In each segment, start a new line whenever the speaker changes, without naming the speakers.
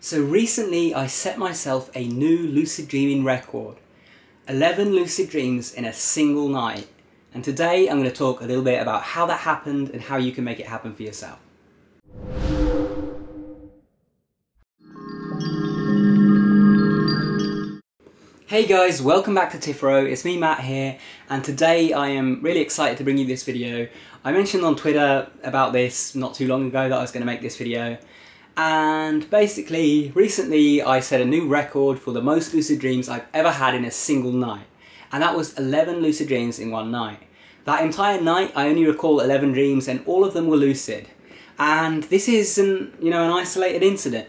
So recently I set myself a new lucid dreaming record. 11 lucid dreams in a single night. And today I'm going to talk a little bit about how that happened and how you can make it happen for yourself. Hey guys, welcome back to Tipharot. It's me, Matt here, and today I am really excited to bring you this video. I mentioned on Twitter about this not too long ago that I was going to make this video. And basically, recently I set a new record for the most lucid dreams I've ever had in a single night. And that was 11 lucid dreams in one night. That entire night I only recall 11 dreams and all of them were lucid. And this is an isolated incident.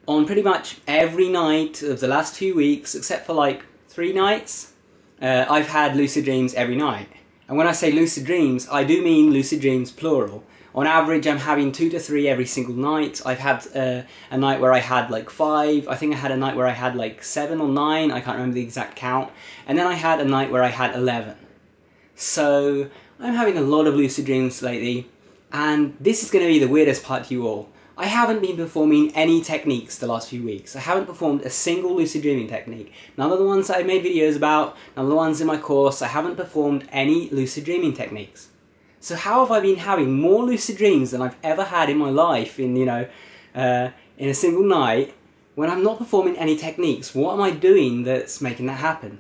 On pretty much every night of the last few weeks, except for like 3 nights, I've had lucid dreams every night. And when I say lucid dreams, I do mean lucid dreams plural. On average, I'm having 2 to 3 every single night. I've had a night where I had like 5. I think I had a night where I had like 7 or 9. I can't remember the exact count. And then I had a night where I had 11. So I'm having a lot of lucid dreams lately. And this is going to be the weirdest part to you all. I haven't been performing any techniques the last few weeks. I haven't performed a single lucid dreaming technique. None of the ones that I made videos about, none of the ones in my course. I haven't performed any lucid dreaming techniques. So how have I been having more lucid dreams than I've ever had in my life in a single night when I'm not performing any techniques? What am I doing that's making that happen?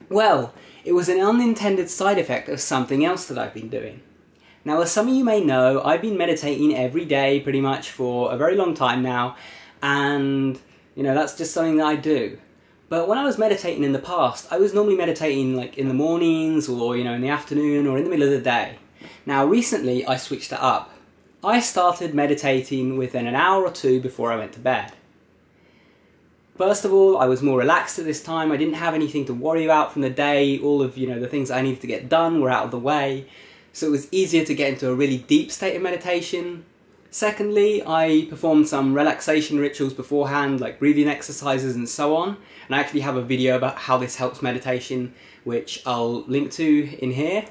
Well, it was an unintended side effect of something else that I've been doing. Now, as some of you may know, I've been meditating every day pretty much for a very long time now, and that's just something that I do. But when I was meditating in the past, I was normally meditating like in the mornings or in the afternoon or in the middle of the day. Now recently I switched it up. I started meditating within an hour or 2 before I went to bed. First of all, I was more relaxed at this time. I didn't have anything to worry about from the day. All of the things I needed to get done were out of the way. So it was easier to get into a really deep state of meditation. Secondly, I performed some relaxation rituals beforehand, like breathing exercises and so on. And I actually have a video about how this helps meditation, which I'll link to in here.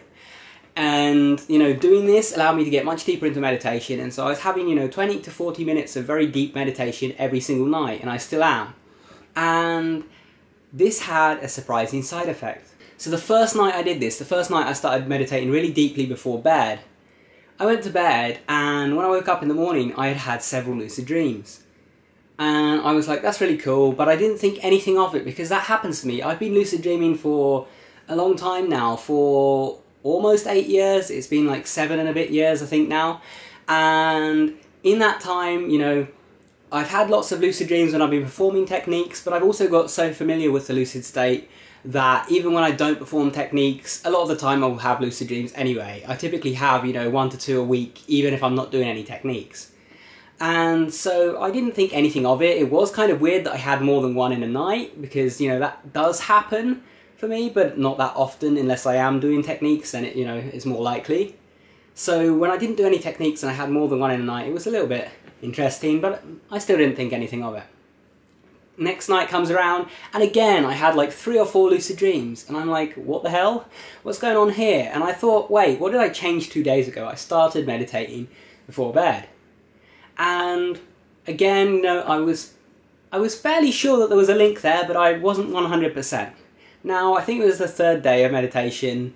And, doing this allowed me to get much deeper into meditation. And so I was having, 20 to 40 minutes of very deep meditation every single night, and I still am. And this had a surprising side effect. So the first night I did this, the first night I started meditating really deeply before bed, I went to bed, and when I woke up in the morning, I had had several lucid dreams. And I was like, that's really cool, but I didn't think anything of it because that happens to me. I've been lucid dreaming for a long time now, for almost 8 years. It's been like 7 and a bit years, I think now. And in that time, I've had lots of lucid dreams when I've been performing techniques, but I've also got so familiar with the lucid state that even when I don't perform techniques, a lot of the time I'll have lucid dreams anyway. I typically have, 1 to 2 a week, even if I'm not doing any techniques. And so I didn't think anything of it. It was kind of weird that I had more than one in a night, because, that does happen for me, but not that often unless I am doing techniques, then it, is more likely. So when I didn't do any techniques and I had more than one in a night, it was a little bit interesting, but I still didn't think anything of it. Next night comes around, and again I had like 3 or 4 lucid dreams, and I'm like, what the hell? What's going on here? And I thought, wait, what did I change 2 days ago? I started meditating before bed. And again, I was fairly sure that there was a link there, but I wasn't 100%. Now, I think it was the 3rd day of meditation.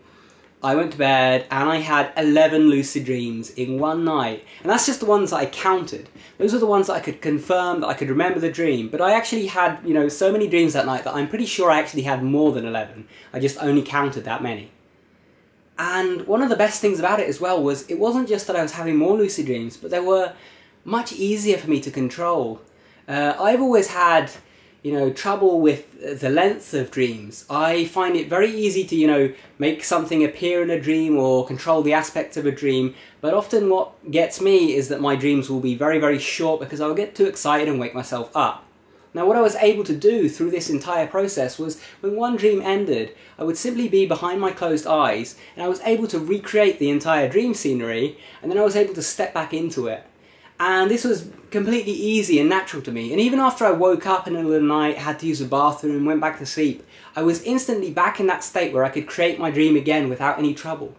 I went to bed and I had 11 lucid dreams in one night. And that's just the ones that I counted. Those are the ones that I could confirm, that I could remember the dream. But I actually had, so many dreams that night that I'm pretty sure I actually had more than 11. I just only counted that many. And one of the best things about it as well was it wasn't just that I was having more lucid dreams, but they were much easier for me to control. I've always had trouble with the length of dreams. I find it very easy to, make something appear in a dream or control the aspects of a dream, but often what gets me is that my dreams will be very, very short because I'll get too excited and wake myself up. Now, what I was able to do through this entire process was, when one dream ended, I would simply be behind my closed eyes, and I was able to recreate the entire dream scenery, and then I was able to step back into it. And this was completely easy and natural to me. And even after I woke up in the middle of the night, had to use the bathroom, went back to sleep, I was instantly back in that state where I could create my dream again without any trouble.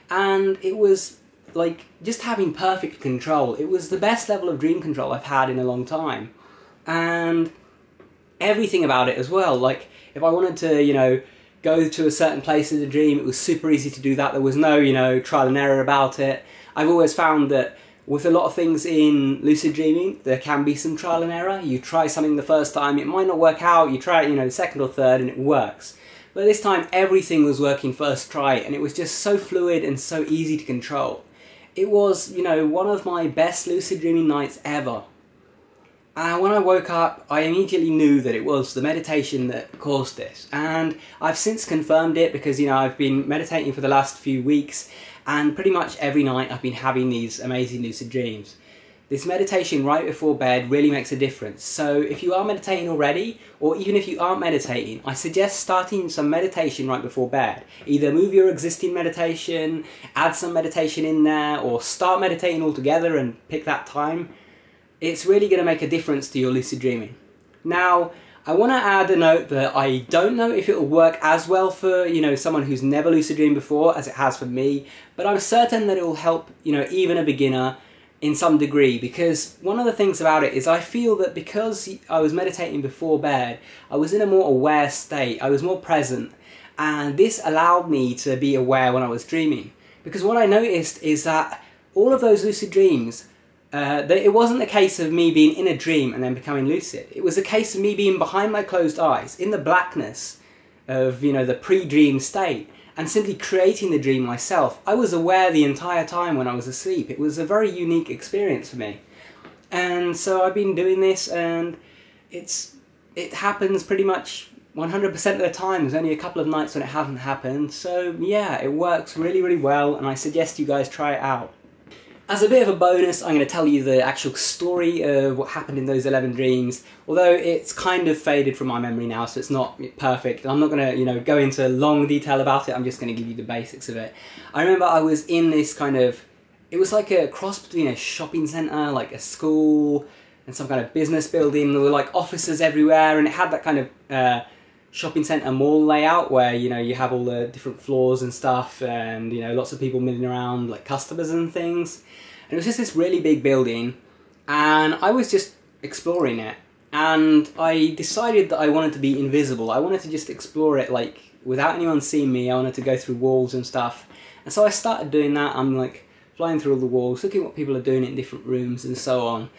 And it was like just having perfect control. It was the best level of dream control I've had in a long time. and everything about it as well. Like, if I wanted to, you know, go to a certain place in the dream, it was super easy to do that. There was no, you know, trial and error about it. I've always found that with a lot of things in lucid dreaming, there can be some trial and error. You try something the first time, it might not work out. You try it, you know, the second or third, and it works. But this time, everything was working first try, and it was just so fluid and so easy to control. It was, you know, one of my best lucid dreaming nights ever. And when I woke up, I immediately knew that it was the meditation that caused this. And I've since confirmed it because, you know, I've been meditating for the last few weeks, and pretty much every night I've been having these amazing lucid dreams. This meditation right before bed really makes a difference. So if you are meditating already, or even if you aren't meditating, I suggest starting some meditation right before bed. Either move your existing meditation, add some meditation in there, or start meditating altogether and pick that time. It's really going to make a difference to your lucid dreaming. Now, I want to add a note that I don't know if it will work as well for, you know, someone who's never lucid dreamed before as it has for me, but I'm certain that it will help, you know, even a beginner in some degree, because one of the things about it is I feel that because I was meditating before bed, I was in a more aware state, I was more present, and this allowed me to be aware when I was dreaming. Because what I noticed is that all of those lucid dreams, that it wasn't a case of me being in a dream and then becoming lucid. It was a case of me being behind my closed eyes, in the blackness of, you know, the pre-dream state, and simply creating the dream myself. I was aware the entire time when I was asleep. It was a very unique experience for me. And so I've been doing this, and it happens pretty much 100% of the time. There's only a couple of nights when it hasn't happened. So yeah, it works really, really well, and I suggest you guys try it out. As a bit of a bonus, I'm going to tell you the actual story of what happened in those 11 dreams, although it's kind of faded from my memory now, so it's not perfect. I'm not going to, you know, go into long detail about it. I'm just going to give you the basics of it. I remember I was in this kind of, it was like a cross between a shopping centre, like a school, and some kind of business building. There were like offices everywhere, and it had that kind of shopping centre mall layout where, you know, you have all the different floors and stuff, and, you know, lots of people milling around, like customers and things. And it was just this really big building, and I was just exploring it, and I decided that I wanted to be invisible. I wanted to just explore it, like, without anyone seeing me. I wanted to go through walls and stuff, and so I started doing that. I'm like flying through all the walls, looking at what people are doing in different rooms and so on,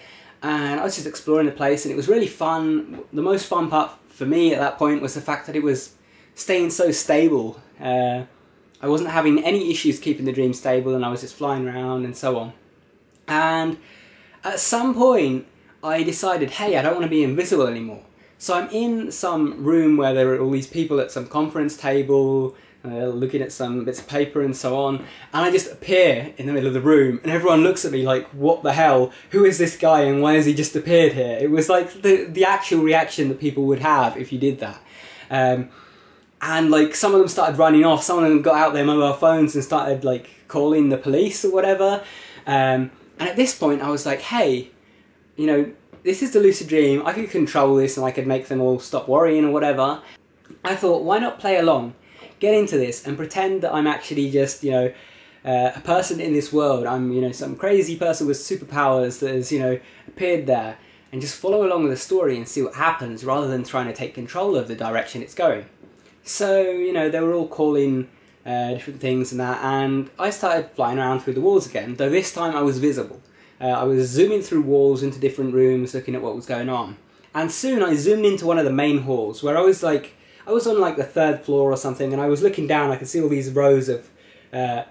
and I was just exploring the place, and it was really fun. The most fun part for me at that point was the fact that it was staying so stable. I wasn't having any issues keeping the dream stable, and I was just flying around and so on. And at some point I decided, hey, I don't want to be invisible anymore. So I'm in some room where there are all these people at some conference table, looking at some bits of paper and so on, and I just appear in the middle of the room, and everyone looks at me like, what the hell, who is this guy and why has he just appeared here? It was like the actual reaction that people would have if you did that. And like, some of them started running off, some of them got out their mobile phones and started like calling the police or whatever. And at this point I was like, hey, you know, this is the lucid dream, I could control this and I could make them all stop worrying or whatever. I thought, why not play along, get into this and pretend that I'm actually just, you know, a person in this world. I'm, you know, some crazy person with superpowers that has, you know, appeared there, and just follow along with the story and see what happens rather than trying to take control of the direction it's going. So, you know, they were all calling different things and that, and I started flying around through the walls again, though this time I was visible. I was zooming through walls into different rooms, looking at what was going on. And soon I zoomed into one of the main halls, where I was on like the 3rd floor or something, and I was looking down. I could see all these rows of the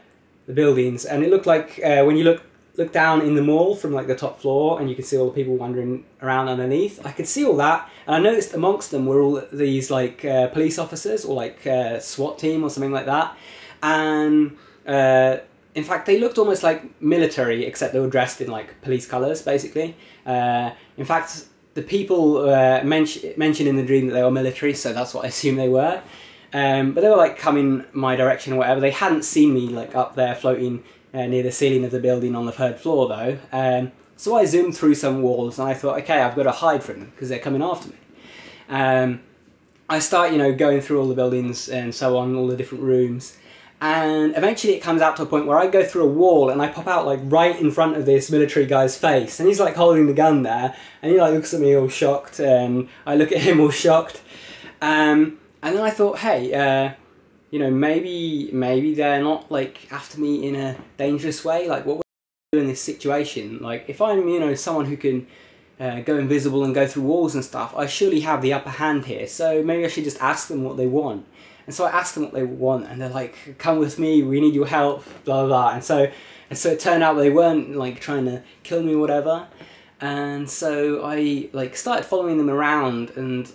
buildings, and it looked like when you look down in the mall from like the top floor, and you could see all the people wandering around underneath. I could see all that, and I noticed amongst them were all these like police officers, or like SWAT team or something like that. And in fact, they looked almost like military, except they were dressed in like police colours, basically. In fact, the people mentioned in the dream that they were military, so that's what I assume they were. But they were like coming my direction or whatever. They hadn't seen me like up there floating near the ceiling of the building on the 3rd floor though. So I zoomed through some walls, and I thought, okay, I've got to hide from them because they're coming after me. I start, you know, going through all the buildings and so on, all the different rooms. And eventually it comes out to a point where I go through a wall and I pop out like right in front of this military guy's face, and he's like holding the gun there, and he like looks at me all shocked, and I look at him all shocked. And then I thought, hey, you know, maybe they're not like after me in a dangerous way. Like, what would I do in this situation? Like, if I'm, you know, someone who can go invisible and go through walls and stuff, I surely have the upper hand here. So maybe I should just ask them what they want. And so I asked them what they want, and they're like, come with me, we need your help, blah, blah, blah. And so it turned out they weren't like trying to kill me or whatever. And so I like started following them around, and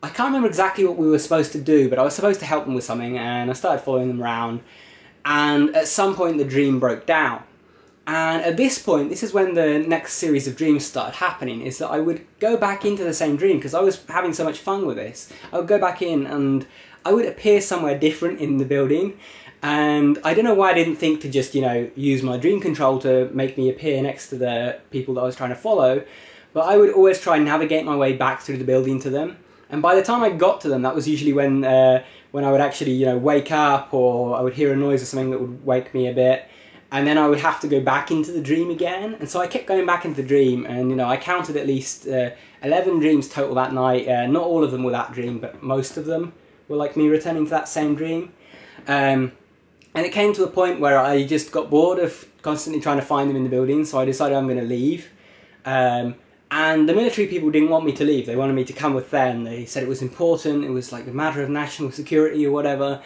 I can't remember exactly what we were supposed to do, but I was supposed to help them with something, and I started following them around. And at some point the dream broke down. And at this point, this is when the next series of dreams started happening, is that I would go back into the same dream, because I was having so much fun with this. I would go back in and I would appear somewhere different in the building, and I don't know why I didn't think to just, you know, use my dream control to make me appear next to the people that I was trying to follow, but I would always try and navigate my way back through the building to them. And by the time I got to them, that was usually when I would actually, you know, wake up, or I would hear a noise or something that would wake me a bit, and then I would have to go back into the dream again. And so I kept going back into the dream, and, you know, I counted at least 11 dreams total that night. Not all of them were that dream, but most of them were like me returning to that same dream. And it came to a point where I just got bored of constantly trying to find them in the building, so I decided I'm going to leave. And the military people didn't want me to leave. They wanted me to come with them. They said it was important, it was like a matter of national security or whatever.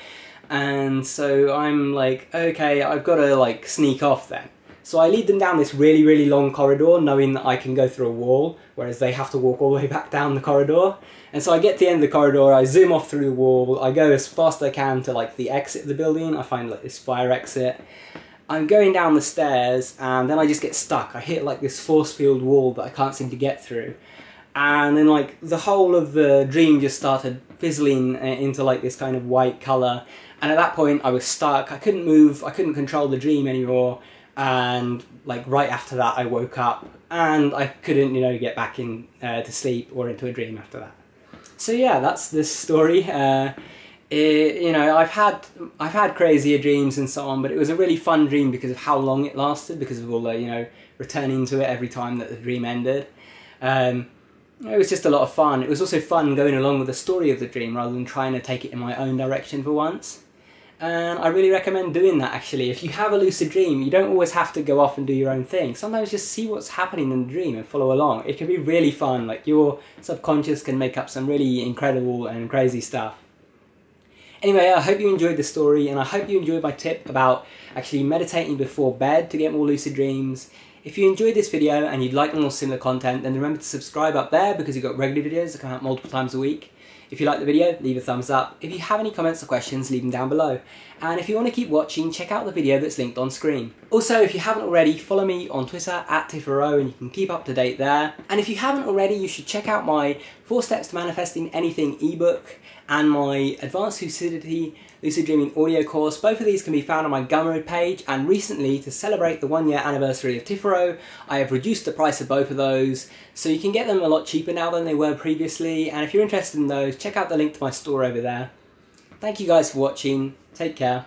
And so I'm like, okay, I've got to like sneak off then. So I lead them down this really, really long corridor, knowing that I can go through a wall, whereas they have to walk all the way back down the corridor. And so I get to the end of the corridor, I zoom off through the wall, I go as fast as I can to like the exit of the building. I find like this fire exit. I'm going down the stairs, and then I just get stuck. I hit like this force field wall that I can't seem to get through. And then like the whole of the dream just started fizzling into like this kind of white colour. And at that point I was stuck, I couldn't move, I couldn't control the dream anymore. And like right after that I woke up, and I couldn't, you know, get back in to sleep or into a dream after that. So yeah, that's this story. You know, I've had crazier dreams and so on, but it was a really fun dream because of how long it lasted, because of all the, you know, returning to it every time that the dream ended. It was just a lot of fun. It was also fun going along with the story of the dream rather than trying to take it in my own direction for once. And I really recommend doing that, actually. If you have a lucid dream, you don't always have to go off and do your own thing. Sometimes just see what's happening in the dream and follow along. It can be really fun. Like, your subconscious can make up some really incredible and crazy stuff. Anyway, I hope you enjoyed the story, and I hope you enjoyed my tip about actually meditating before bed to get more lucid dreams. If you enjoyed this video and you'd like more similar content, then remember to subscribe up there, because you've got regular videos that come out multiple times a week. If you like the video, leave a thumbs up. If you have any comments or questions, leave them down below. And if you want to keep watching, check out the video that's linked on screen. Also, if you haven't already, follow me on Twitter @Tipharot, and you can keep up to date there. And if you haven't already, you should check out my 4 Steps to Manifesting Anything ebook and my Advanced Lucidity Lucid Dreaming audio course. Both of these can be found on my Gumroad page, and recently, to celebrate the 1-year anniversary of Tipharot, I have reduced the price of both of those, so you can get them a lot cheaper now than they were previously. And if you're interested in those, check out the link to my store over there. Thank you guys for watching. Take care.